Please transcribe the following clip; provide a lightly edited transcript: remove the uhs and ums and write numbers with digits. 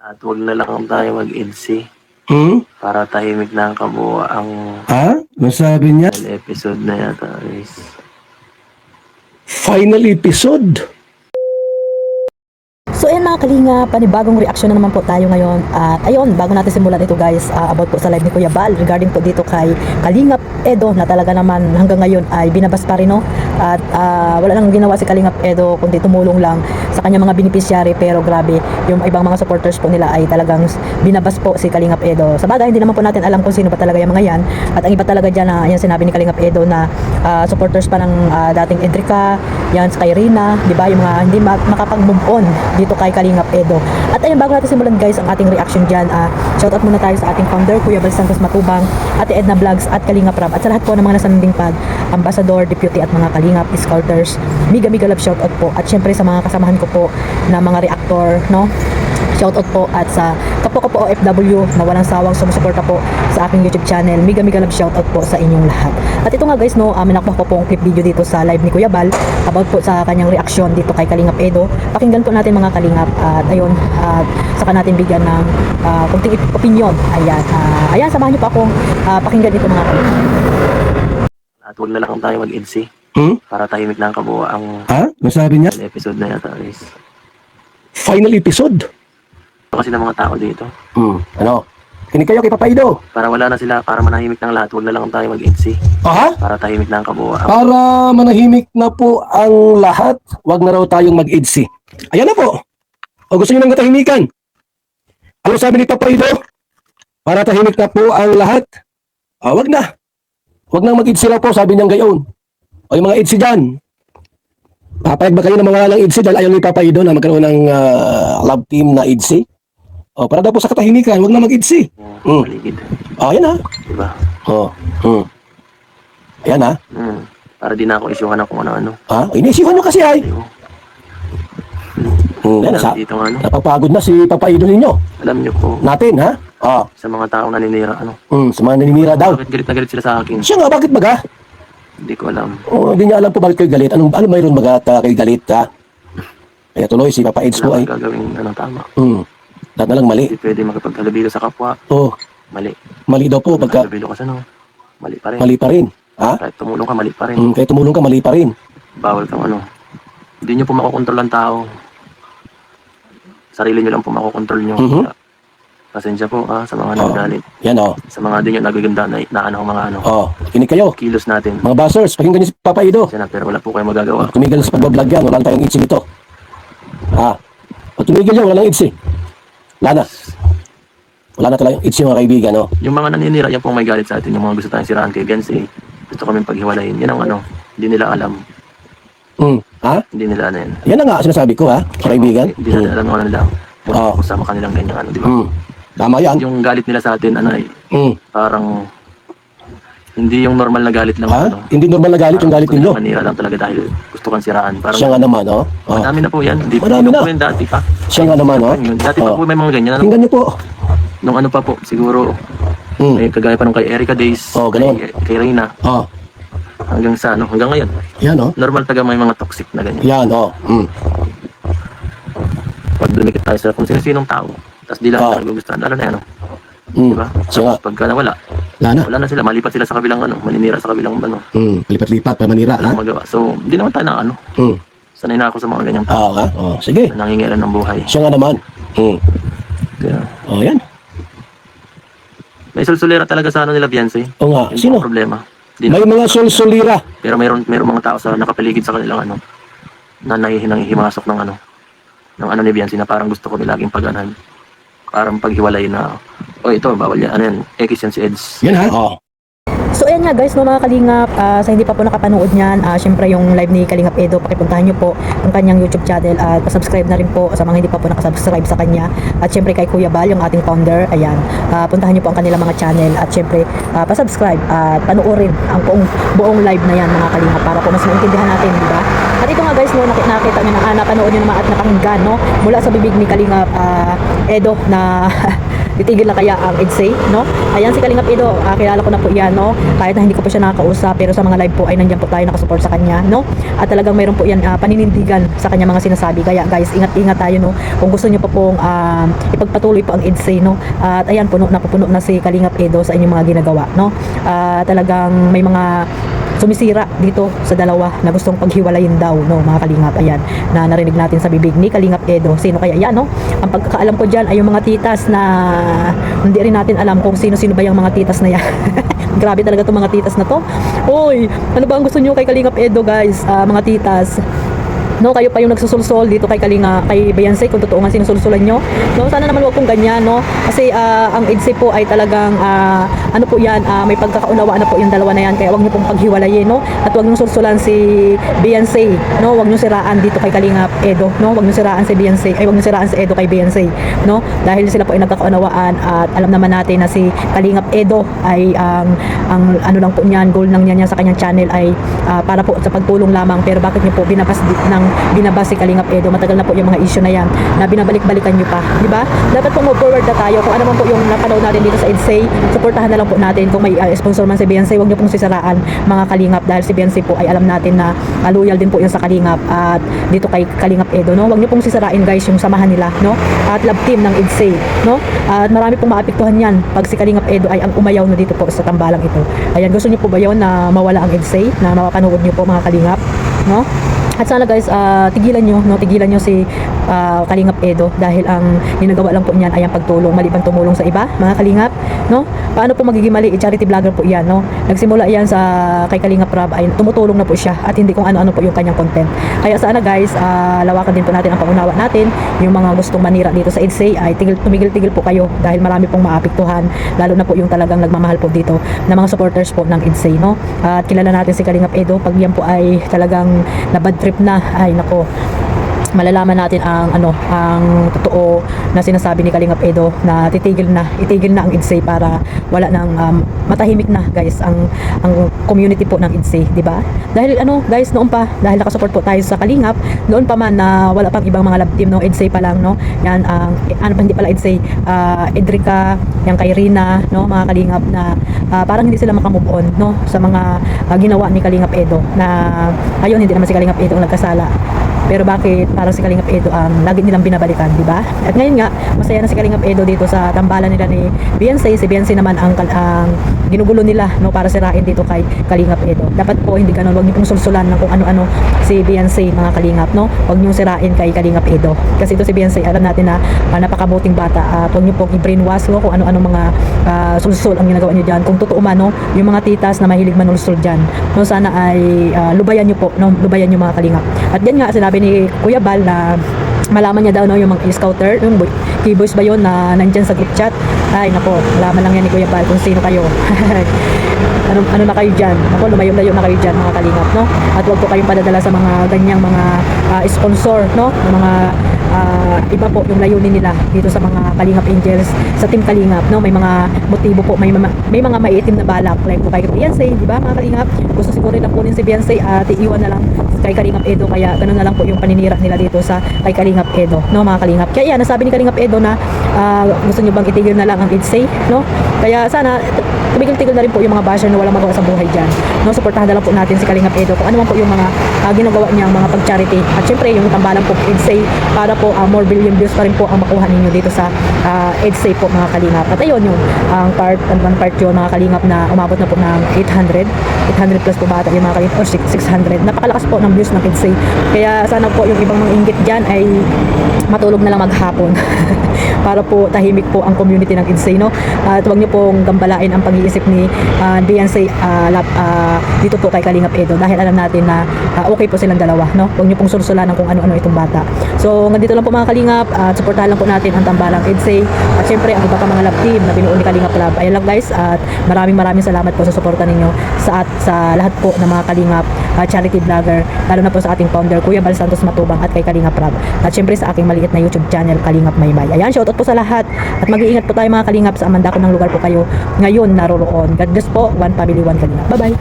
At wag na lang tayo mag-EDC para tahimik na ang kabuuang Ha? Masabi niya? episode na yata is Final episode? So ayan mga kalinga, panibagong reaction na naman po tayo ngayon. At ayun, bago natin simulan ito guys, about po sa live ni Kuya Bal regarding po dito kay Kalingap Edo na talaga naman hanggang ngayon ay binabas pa rin, no? At wala nang ginawa si Kalingap Edo kundi tumulong lang sa kanyang mga beneficiary, pero grabe, yung ibang mga supporters po nila ay talagang binabas po si Kalingap Edo. Sa bagay, hindi naman po natin alam kung sino pa talaga yung mga yan. At ang iba talaga dyan na yan sinabi ni Kalingap Edo na supporters pa ng dating Edrica, yan sa kay Rina, di ba? Yung mga hindi makapag-move on dito kay Kalingap Edo. At ayun, bago natin simulan guys ang ating reaction dyan, shoutout muna tayo sa ating founder, Kuya Bal Santos Matubang, Ate Edna Vlogs at Kalingap Rab, at sa lahat po ng mga nasa nanding pag, ambassador, deputy at mga Kalingap Scouts, mega love shoutout po. At syempre sa mga kasamahan ko po na mga reactor, no? Shoutout po, at sa kapwa ko po OFW na walang sawang sumusuporta po sa aking YouTube channel, mega love shoutout po sa inyong lahat. At ito nga guys, no, minakbah ko po ang clip video dito sa live ni Kuya Bal about po sa kanyang reaction dito kay Kalingap Edo. Pakinggan po natin mga Kalingap, at ayun, saka natin bigyan ng kunting opinion. Ayan, ayan, samahan niyo po akong pakinggan dito mga Kalingap. at wag na lang tayo mag-EDC para tahimik na ang kabuuang Ha? Masabi niya? episode na yata is Final episode? kasi ng mga tao dito Ano? Kinig kayo kay Papaido. para wala na sila, para manahimik ng lahat. Wag na lang tayo mag-EDC Ha? para tahimik na ang kabuuang Para manahimik na po ang lahat, wag na raw tayong mag-EDC. Ayan na po. O gusto niyo ng katahimikan? Ano sabi ni Papaido? Para tahimik na po ang lahat? Wag na. Wag nang mag-EDC raw po, sabi niyang gayon. O yung mga EDC dyan, papayag ba kayo ng mga walang EDC dahil ayaw ni Papaido na magkaroon ng love team na EDC? O para daw po sa katahimikan, wag na mag-EDC. paligid. Ayan ha. Diba? Ayan ha. Para di na ako isyuhan ng kung ano-ano. Inisipin mo kasi ay. Ayun. Yan, Dito nga, ano. napapagod na si Papaido ninyo. Alam niyo po, Natin ha. sa mga taong naninira, ano. Sa mga naninira daw. Bakit galit na galit sila sa akin? Siya nga, bakit baga? Hindi ko alam. Hindi niya alam po bakit kayo galit. Ano mayroon baga kayo galit ha? Kaya tuloy si Papa Eds po Wala ay. akong gagawin ano tama. Lahat na lang mali. Hindi pwede makipaghalubilo sa kapwa. Mali. Mali daw po pagka Halubilo ka sa ano. Mali pa rin. mali pa rin. Ha? Kahit tumulong ka, mali pa rin. Kaya tumulong ka, mali pa rin. Bawal kang ano. Hindi nyo po makokontrol ang tao. Sarili nyo lang po makokontrol nyo. Kaya, pasensya po sa mga nagagalit. Yan Sa mga di nyo nagaganda na ano mga ano. Kinig kayo. Kilos natin. Mga buzzers, pakinggan niyo si Papa Ido. Pasensya na, pero wala po kayong magagawa. Tumigil sa pagbablog yan. Wala na tayong itsi dito. Pag tumigil yan, wala nang itsi. Wala na. Wala na tayong itsi mga kaibigan. Yung mga naninira, yan po may galit sa atin. Yung mga gusto tayong siraan kay Beyonce. Gusto kami paghiwalayin. Yan ang ano. Hindi nila alam. Hindi nila ano yan. Yan na nga sinasabi ko ha, mga kaibigan. Hindi nila alam kung ano nila. Kung sama kanilang ganyan ano, di ba? Tama yan. Yung galit nila sa atin, ano ay, parang hindi yung normal na galit lang. Ano, Hindi normal na galit yung galit ninyo. manira lang talaga dahil gusto kang siraan. Parang, Siya nga naman, madami na po yan. Hindi Madami na. po yan dati pa. Siya nga naman, Yun, dati pa po may mga ganyan. Ano, Tingnan niyo po. nung ano pa po, siguro, may kagaya pa nung kay Erica Days, Ganun. kay Reyna, hanggang sa ano, hanggang ngayon. Yan, Normal taga may mga toxic na ganyan. Yan, Pag dumikit tayo sa kung sino-sinong tao, tapos di lang tayo gugustuhan, lalo na yan, diba? Siya nga. Pagka nawala, Lana. wala na sila, malipat sila sa kabilang ano, maninira sa kabilang ano, Lipat-lipat, pamanira, ha? magawa. So, hindi naman tayo na ano, sanay na ako sa mga ganyang tao Sige. na nangingilan ng buhay. Siya nga naman. Kaya, Yan. may sulsulera talaga sa ano nila, Beyonce. O nga, Yun sino? ang problema. Di May na, mga sulsulira. pero mayroon mga tao sa nakapaligid sa kanilang ano, na nangihimasok ng ano ni Beyonce na parang gusto ko laging paganahan. Parang paghiwalay na, ito, bawal yan, ano yan, X yan si Eds. Yan, ha? So ayan nga guys, no mga Kalingap, sa hindi pa po nakapanood niyan, syempre yung live ni Kalingap Edo, pakipuntahan niyo po ang kanyang YouTube channel at pa-subscribe na rin po sa mga hindi pa po nakasubscribe sa kanya. At syempre kay Kuya Bal, yung ating founder, ayan, puntahan niyo po ang kanilang mga channel at syempre pa-subscribe at panoorin ang buong live na yan mga Kalingap para po mas maintindihan natin, di ba? At ito nga guys, no, nakita niyo na napanood niyo naman at napakinggan, no, mula sa bibig ni Kalingap Edo na titigil na kaya ang EDSA, no? Ayan si Kalingap Edo, kilala ko na po yan, no? Kahit na hindi ko po siya nakakausap, pero sa mga live po ay nandiyan po tayo nakasupport sa kanya, no? At talagang mayroon po yan paninindigan sa kanya mga sinasabi. Kaya guys, ingat-ingat tayo, no? Kung gusto niyo pa pong ipagpatuloy po ang EDSA, no? At ayan, napupuno na si Kalingap Edo sa inyong mga ginagawa, no? Talagang may mga sumisira dito sa dalawa na gustong paghiwalayin daw, no, mga Kalingap. Ayan, na narinig natin sa bibig ni Kalingap Edo. Sino kaya yan, no? Ang pagkakaalam ko dyan ay yung mga titas na hindi rin natin alam kung sino-sino ba yung mga titas na yan. Grabe talaga itong mga titas na to. Uy, ano ba ang gusto nyo kay Kalingap Edo, guys? Mga titas, no, kayo pa yung nagsusulsol dito kay Beyonce, kung totoo nga sinusulsulan nyo, no, sana naman wag pong ganyan, no, kasi ang EDSA po ay talagang ano po yan, may pagkakaunawaan na po yung dalawa na yan, kaya wag nyo pong paghiwalayin, no, at wag nyo sulsulan si Beyonce, no, wag nyo siraan dito kay Kalingap Edo, no, wag nyo siraan si Beyonce, ay wag nyo siraan si Edo kay Beyonce, no, dahil sila po ay nagkakaunawaan at alam naman natin na si Kalingap Edo ay ang ano lang po niyan, goal lang niya sa kanyang channel ay para po sa pagtulong lamang, pero bakit niyo po binabas si Kalingap Edo? Matagal na po yung mga issue na yan na binabalik-balikan nyo pa, di ba? Dapat po move forward na tayo. Kung ano man po yung napanood natin dito sa EDSA, suportahan na lang po natin. Kung may sponsor man si Beyonce, huwag nyo pong sisaraan, mga Kalingap, dahil si Beyonce po ay alam natin na loyal din po yun sa Kalingap at dito kay Kalingap Edo, no? Huwag nyo pong sisarain, guys, yung samahan nila, no? At love team ng EDSA, no? At marami pong maapektuhan yan pag si Kalingap Edo ay ang umayaw na dito po sa tambalang ito. Ayan, gusto nyo po ba yun na mawala ang EDSA, na mapapanood nyo po, mga Kalingap, no? At sana guys, tigilan nyo si Kalingap Edo, dahil ang ginagawa lang po niyan ay ang pagtulong, maliban tumulong sa iba, mga Kalingap, no? Paano po magiging mali? Charity vlogger po yan, no? Nagsimula yan sa kay Kalingap Rob, ay tumutulong na po siya at hindi kung ano-ano po yung kanyang content. Kaya sana guys, lawakan din po natin ang pangunawa natin. Yung mga gustong manira dito sa EDSA ay tumigil-tigil po kayo, dahil marami pong maapektuhan, lalo na po yung talagang nagmamahal po dito na mga supporters po ng EDSA, no? At kilala natin si Kalingap Edo, pag yan po ay talagang na bad trip na, ay nako, malalaman natin ang totoo na sinasabi ni Kalingap Edo na itigil na ang EDSA para wala nang matahimik na, guys, ang community po ng EDSA, di ba? Dahil guys, noon pa, dahil nakasupport po tayo sa Kalingap, noon pa man na wala pang ibang mga love team, no, EDSA pa lang, no. Yan hindi pala EDSA, Edrica, yang kay Rina, no, mga Kalingap na parang hindi sila makamove on, no, sa mga ginawa ni Kalingap Edo, na ayun, hindi naman si Kalingap Edo ang nagkasala. Pero bakit parang si Kalingap Edo ang lagi nilang binabalikan, di ba? At ngayon nga, masaya na si Kalingap Edo dito sa tambalan nila ni Beyonce. Si Beyonce naman ang ginugulo nila, no, para sirain dito kay Kalingap Edo. Dapat po hindi ganun, wag niyo pong sulsulan ng kung ano-ano si Beyonce, mga Kalingap, no? Wag niyo sirain kay Kalingap Edo. Kasi ito si Beyonce, alam natin na napakabuting bata, at wag niyo pong i-brainwash, no, kung ano-ano mga sulsul ang ginagawa niyo diyan. Kung totoo man, no, yung mga titas na mahilig manulsul diyan, no, sana ay lubayan niyo po, no, lubayan niyo, mga Kalingap. At yan nga, sinabi ni Kuya Bal na malaman niya daw, no, yung mga scouter, yung keyboys ba yun na nandyan sa group chat. Ay nako, malaman lang yan ni Kuya Bal kung sino kayo. ano na kayo dyan, ako, lumayo-layo na kayo dyan, mga Kalingap, no? At huwag po kayong padadala sa mga ganyang mga sponsor, no, mga iba po yung layunin nila dito sa mga Kalingap Angels, sa Team Kalingap, no? May mga motibo po, may mga maiitim na balak, like po kay Beyonce, di ba, mga Kalingap? Gusto siguro na kunin si Beyonce at iiwan na lang kay Kalingap Edo, kaya ganun na lang po yung paninira nila dito sa kay Kalingap Edo, no, mga Kalingap. Kaya yan, nasabi ni Kalingap Edo na gusto nyo bang itigil na lang ang EDSA, no? Kaya sana tumigil-tigil na rin po yung mga basher na walang magawa sa buhay dyan, no? Suportahan na lang po natin si Kalingap Edo kung ano man po yung mga ginagawa niyang mga pag-charity, at syempre yung tambalan po EDSA, para po more billion views pa rin po ang makuha ninyo dito sa EDSA po, mga Kalingap. At ayun, yung ang part yun, mga Kalingap, na umabot na po ng 800 plus po bata yung mga Kalingap, or 600. Napakalakas po ng views ng EDSA. Kaya sana po yung ibang mga inggit dyan ay matulog na lang maghapon para po tahimik po ang community ng EDSA, no? At huwag niyo pong gambalain ang pag-iisip ni Beyonce dito po kay Kalingap Edo, dahil alam natin na okay po silang dalawa, no? Huwag niyo pong sursulanan kung ano-ano itong bata. So hanggang dito lang po, mga Kalingap, at suportahan lang po natin ang tambalang EDSA, at syempre ang iba pa mga love team na binuo ni Kalingap Lab. Ayan lang, guys, at maraming salamat po sa suporta ninyo sa lahat po ng mga Kalingap charity vlogger, lalo na po sa ating founder Kuya Bal Santos Matubang at kay Kalingap Rab, at syempre sa aking maliit na YouTube channel Kalingap Maymay. Ayan, shoutout po sa lahat, at mag-iingat po tayo, mga Kalingap, sa amanda ko ng lugar po kayo ngayon naroroon. God bless po. One family, one Kalingap. Bye bye.